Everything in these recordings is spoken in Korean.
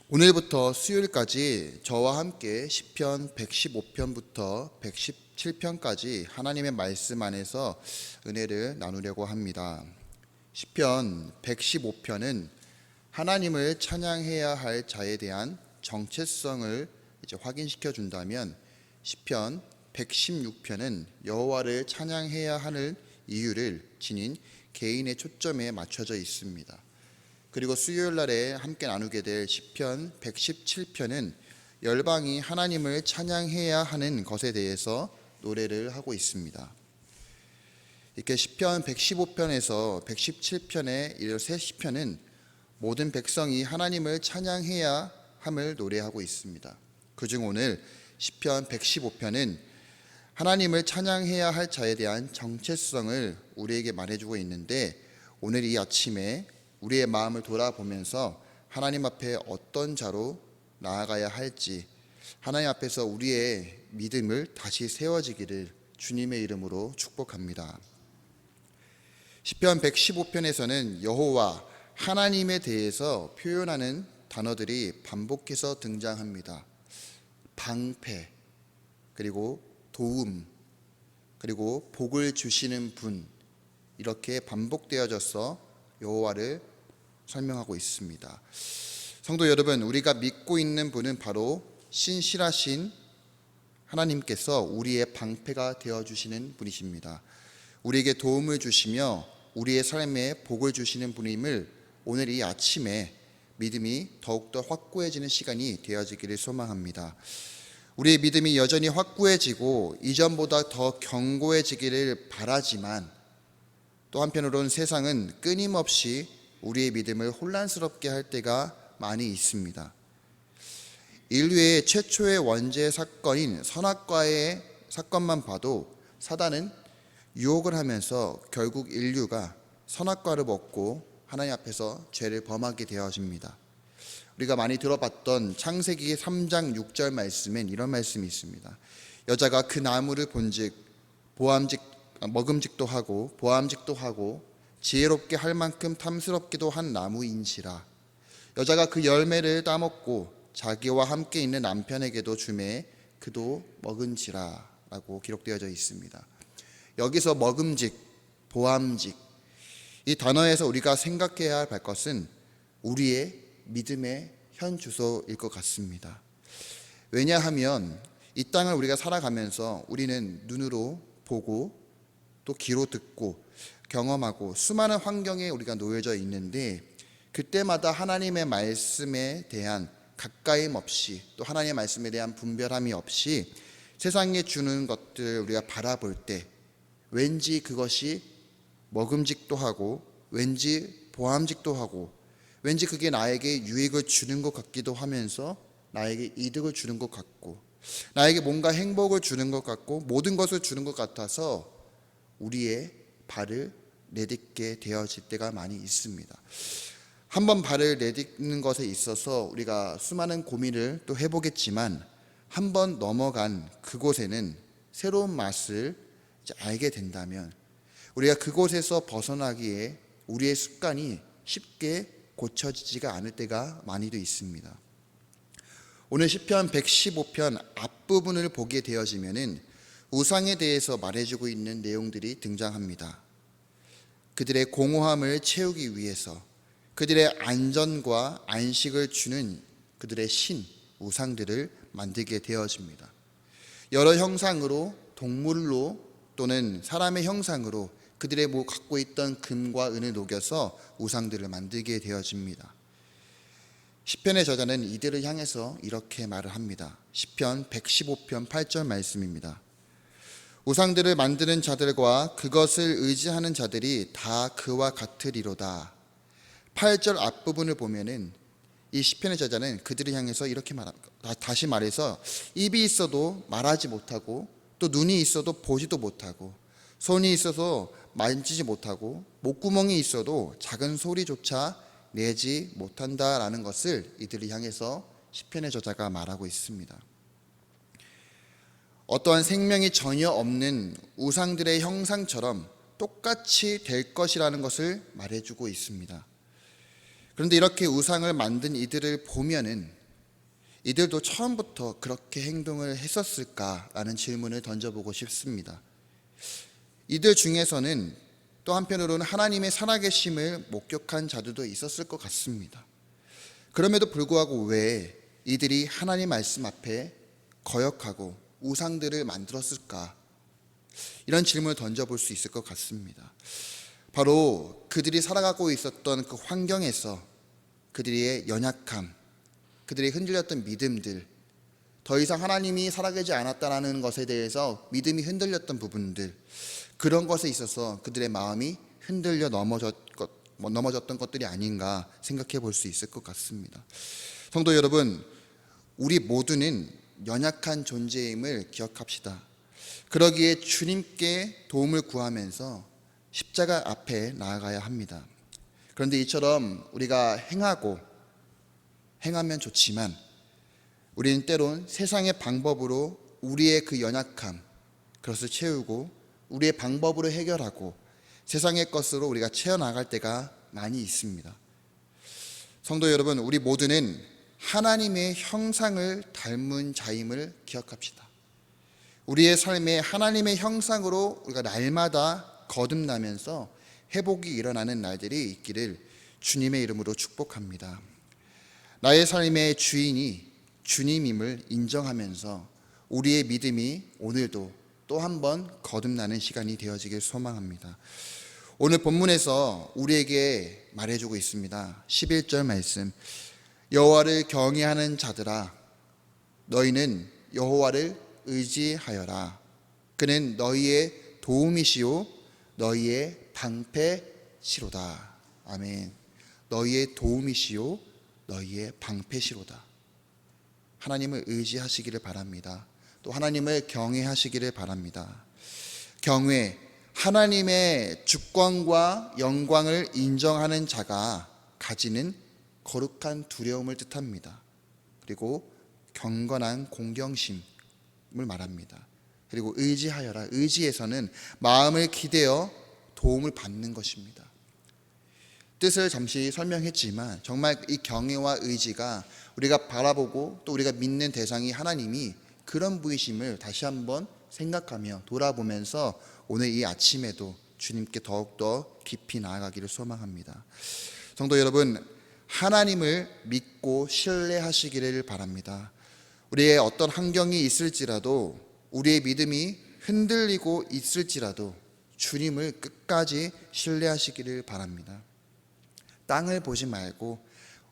오늘부터 수요일까지 저와 함께 시편 115편부터 117편까지 하나님의 말씀 안에서 은혜를 나누려고 합니다. 시편 115편은 하나님을 찬양해야 할 자에 대한 정체성을 확인시켜 준다면, 시편 116편은 여호와를 찬양해야 하는 이유를 지닌 개인의 초점에 맞춰져 있습니다. 그리고 수요일 날에 함께 나누게 될 시편 117편은 열방이 하나님을 찬양해야 하는 것에 대해서 노래를 하고 있습니다. 이렇게 시편 115편에서 117편의 이 세 시편은 모든 백성이 하나님을 찬양해야 함을 노래하고 있습니다. 그중 오늘 시편 115편은 하나님을 찬양해야 할 자에 대한 정체성을 우리에게 말해주고 있는데, 오늘 이 아침에 우리의 마음을 돌아보면서 하나님 앞에 어떤 자로 나아가야 할지, 하나님 앞에서 우리의 믿음을 다시 세워지기를 주님의 이름으로 축복합니다. 시편 115편에서는 여호와 하나님에 대해서 표현하는 단어들이 반복해서 등장합니다. 방패, 그리고 도움, 그리고 복을 주시는 분, 이렇게 반복되어져서 여호와를 설명하고 있습니다. 성도 여러분, 우리가 믿고 있는 분은 바로 신실하신 하나님께서 우리의 방패가 되어주시는 분이십니다. 우리에게 도움을 주시며 우리의 삶에 복을 주시는 분임을 오늘 이 아침에 믿음이 더욱더 확고해지는 시간이 되어지기를 소망합니다. 우리의 믿음이 여전히 확고해지고 이전보다 더 견고해지기를 바라지만, 또 한편으로는 세상은 끊임없이 우리의 믿음을 혼란스럽게 할 때가 많이 있습니다. 인류의 최초의 원죄 사건인 선악과의 사건만 봐도 사단은 유혹을 하면서 결국 인류가 선악과를 먹고 하나님 앞에서 죄를 범하게 되어집니다. 우리가 많이 들어봤던 창세기 3장 6절 말씀엔 이런 말씀이 있습니다. 여자가 그 나무를 본즉 먹음직도 하고 보암직도 하고 지혜롭게 할 만큼 탐스럽기도 한 나무인지라. 여자가 그 열매를 따먹고 자기와 함께 있는 남편에게도 주매 그도 먹은지라 라고 기록되어져 있습니다. 여기서 먹음직, 보암직, 이 단어에서 우리가 생각해야 할 것은 우리의 믿음의 현 주소일 것 같습니다. 왜냐하면 이 땅을 우리가 살아가면서 우리는 눈으로 보고 또 귀로 듣고 경험하고 수많은 환경에 우리가 놓여져 있는데, 그때마다 하나님의 말씀에 대한 가까임 없이, 또 하나님의 말씀에 대한 분별함이 없이 세상에 주는 것들을 우리가 바라볼 때 왠지 그것이 먹음직도 하고 왠지 보암직도 하고 왠지 그게 나에게 유익을 주는 것 같기도 하면서 나에게 이득을 주는 것 같고 나에게 뭔가 행복을 주는 것 같고 모든 것을 주는 것 같아서 우리의 발을 내딛게 되어질 때가 많이 있습니다. 한번 발을 내딛는 것에 있어서 우리가 수많은 고민을 또 해보겠지만, 한번 넘어간 그곳에는 새로운 맛을 알게 된다면 우리가 그곳에서 벗어나기에 우리의 습관이 쉽게 고쳐지지가 않을 때가 많이도 있습니다. 오늘 시편 115편 앞부분을 보게 되어지면은 우상에 대해서 말해주고 있는 내용들이 등장합니다. 그들의 공허함을 채우기 위해서 그들의 안전과 안식을 주는 그들의 신, 우상들을 만들게 되어집니다. 여러 형상으로, 동물로 또는 사람의 형상으로 그들의 갖고 있던 금과 은을 녹여서 우상들을 만들게 되어집니다. 시편의 저자는 이들을 향해서 이렇게 말을 합니다. 시편 115편 8절 말씀입니다. 우상들을 만드는 자들과 그것을 의지하는 자들이 다 그와 같으리로다. 8절 앞부분을 보면은 이 시편의 저자는 그들을 향해서 이렇게 말합니다. 다시 말해서 입이 있어도 말하지 못하고, 또 눈이 있어도 보지도 못하고, 손이 있어서 만지지 못하고, 목구멍이 있어도 작은 소리조차 내지 못한다라는 것을 이들을 향해서 시편의 저자가 말하고 있습니다. 어떠한 생명이 전혀 없는 우상들의 형상처럼 똑같이 될 것이라는 것을 말해주고 있습니다. 그런데 이렇게 우상을 만든 이들을 보면은 이들도 처음부터 그렇게 행동을 했었을까라는 질문을 던져보고 싶습니다. 이들 중에서는 또 한편으로는 하나님의 살아계심을 목격한 자들도 있었을 것 같습니다. 그럼에도 불구하고 왜 이들이 하나님 말씀 앞에 거역하고 우상들을 만들었을까? 이런 질문을 던져볼 수 있을 것 같습니다. 바로 그들이 살아가고 있었던 그 환경에서 그들의 연약함, 그들이 흔들렸던 믿음들, 더 이상 하나님이 살아계지 않았다는 것에 대해서 믿음이 흔들렸던 부분들, 그런 것에 있어서 그들의 마음이 흔들려 넘어졌던 것들이 아닌가 생각해 볼 수 있을 것 같습니다. 성도 여러분, 우리 모두는 연약한 존재임을 기억합시다. 그러기에 주님께 도움을 구하면서 십자가 앞에 나아가야 합니다. 그런데 이처럼 우리가 행하면 좋지만 우리는 때론 세상의 방법으로 우리의 그 연약함, 그것을 채우고 우리의 방법으로 해결하고 세상의 것으로 우리가 채워나갈 때가 많이 있습니다. 성도 여러분, 우리 모두는 하나님의 형상을 닮은 자임을 기억합시다. 우리의 삶에 하나님의 형상으로 우리가 날마다 거듭나면서 회복이 일어나는 날들이 있기를 주님의 이름으로 축복합니다. 나의 삶의 주인이 주님임을 인정하면서 우리의 믿음이 오늘도 또 한 번 거듭나는 시간이 되어지길 소망합니다. 오늘 본문에서 우리에게 말해주고 있습니다. 11절 말씀, 여호와를 경외하는 자들아 너희는 여호와를 의지하여라. 그는 너희의 도움이시요 너희의 방패시로다. 아멘. 너희의 도움이시요 너희의 방패시로다. 하나님을 의지하시기를 바랍니다. 또 하나님을 경외하시기를 바랍니다. 경외, 하나님의 주권과 영광을 인정하는 자가 가지는 거룩한 두려움을 뜻합니다. 그리고 경건한 공경심을 말합니다. 그리고 의지하여라, 의지에서는 마음을 기대어 도움을 받는 것입니다. 뜻을 잠시 설명했지만 정말 이 경외와 의지가 우리가 바라보고 또 우리가 믿는 대상이 하나님이 그런 분이심을 다시 한번 생각하며 돌아보면서 오늘 이 아침에도 주님께 더욱더 깊이 나아가기를 소망합니다. 성도 여러분, 하나님을 믿고 신뢰하시기를 바랍니다. 우리의 어떤 환경이 있을지라도, 우리의 믿음이 흔들리고 있을지라도 주님을 끝까지 신뢰하시기를 바랍니다. 땅을 보지 말고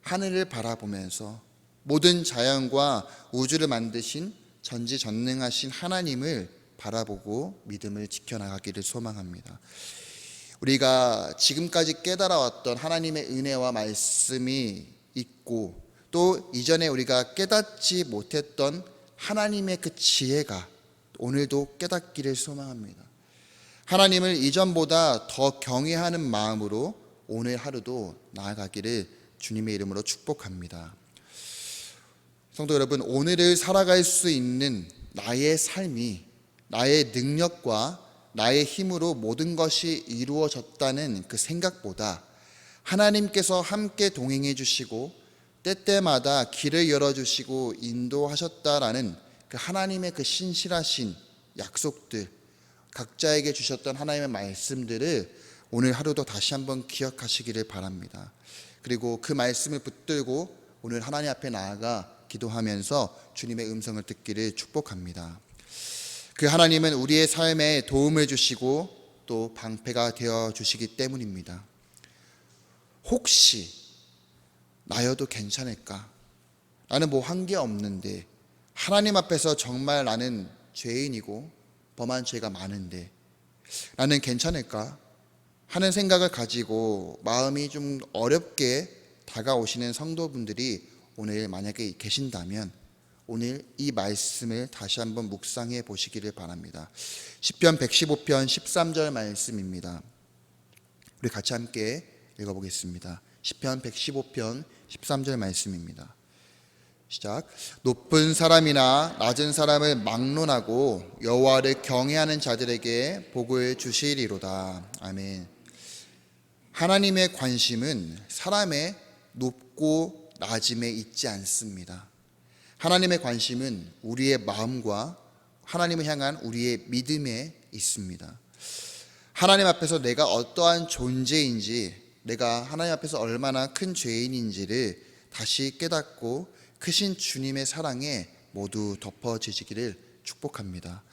하늘을 바라보면서 모든 자연과 우주를 만드신 전지전능하신 하나님을 바라보고 믿음을 지켜나가기를 소망합니다. 우리가 지금까지 깨달아왔던 하나님의 은혜와 말씀이 있고 또 이전에 우리가 깨닫지 못했던 하나님의 그 지혜가 오늘도 깨닫기를 소망합니다. 하나님을 이전보다 더 경외하는 마음으로 오늘 하루도 나아가기를 주님의 이름으로 축복합니다. 성도 여러분, 오늘을 살아갈 수 있는 나의 삶이 나의 능력과 나의 힘으로 모든 것이 이루어졌다는 그 생각보다 하나님께서 함께 동행해 주시고 때때마다 길을 열어주시고 인도하셨다라는 그 하나님의 그 신실하신 약속들, 각자에게 주셨던 하나님의 말씀들을 오늘 하루도 다시 한번 기억하시기를 바랍니다. 그리고 그 말씀을 붙들고 오늘 하나님 앞에 나아가 기도하면서 주님의 음성을 듣기를 축복합니다. 그 하나님은 우리의 삶에 도움을 주시고 또 방패가 되어 주시기 때문입니다. 혹시 나여도 괜찮을까? 나는 뭐 한 게 없는데, 하나님 앞에서 정말 나는 죄인이고 범한 죄가 많은데 나는 괜찮을까? 하는 생각을 가지고 마음이 좀 어렵게 다가오시는 성도분들이 오늘 만약에 계신다면 오늘 이 말씀을 다시 한번 묵상해 보시기를 바랍니다. 시편 115편 13절 말씀입니다. 우리 같이 함께 읽어보겠습니다. 시편 115편 13절 말씀입니다. 시작. 높은 사람이나 낮은 사람을 막론하고 여호와를 경외하는 자들에게 복을 주시리로다. 아멘. 하나님의 관심은 사람의 높고 낮음에 있지 않습니다. 하나님의 관심은 우리의 마음과 하나님을 향한 우리의 믿음에 있습니다. 하나님 앞에서 내가 어떠한 존재인지, 내가 하나님 앞에서 얼마나 큰 죄인인지를 다시 깨닫고 크신 주님의 사랑에 모두 덮어지시기를 축복합니다.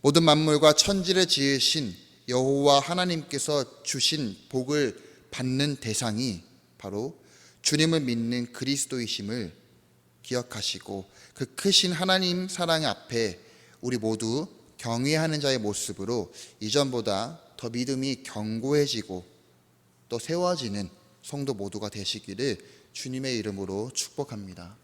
모든 만물과 천지를 지으신 여호와 하나님께서 주신 복을 받는 대상이 바로 주님을 믿는 그리스도이심을 기억하시고 그 크신 하나님 사랑 앞에 우리 모두 경외하는 자의 모습으로 이전보다 더 믿음이 견고해지고 또 세워지는 성도 모두가 되시기를 주님의 이름으로 축복합니다.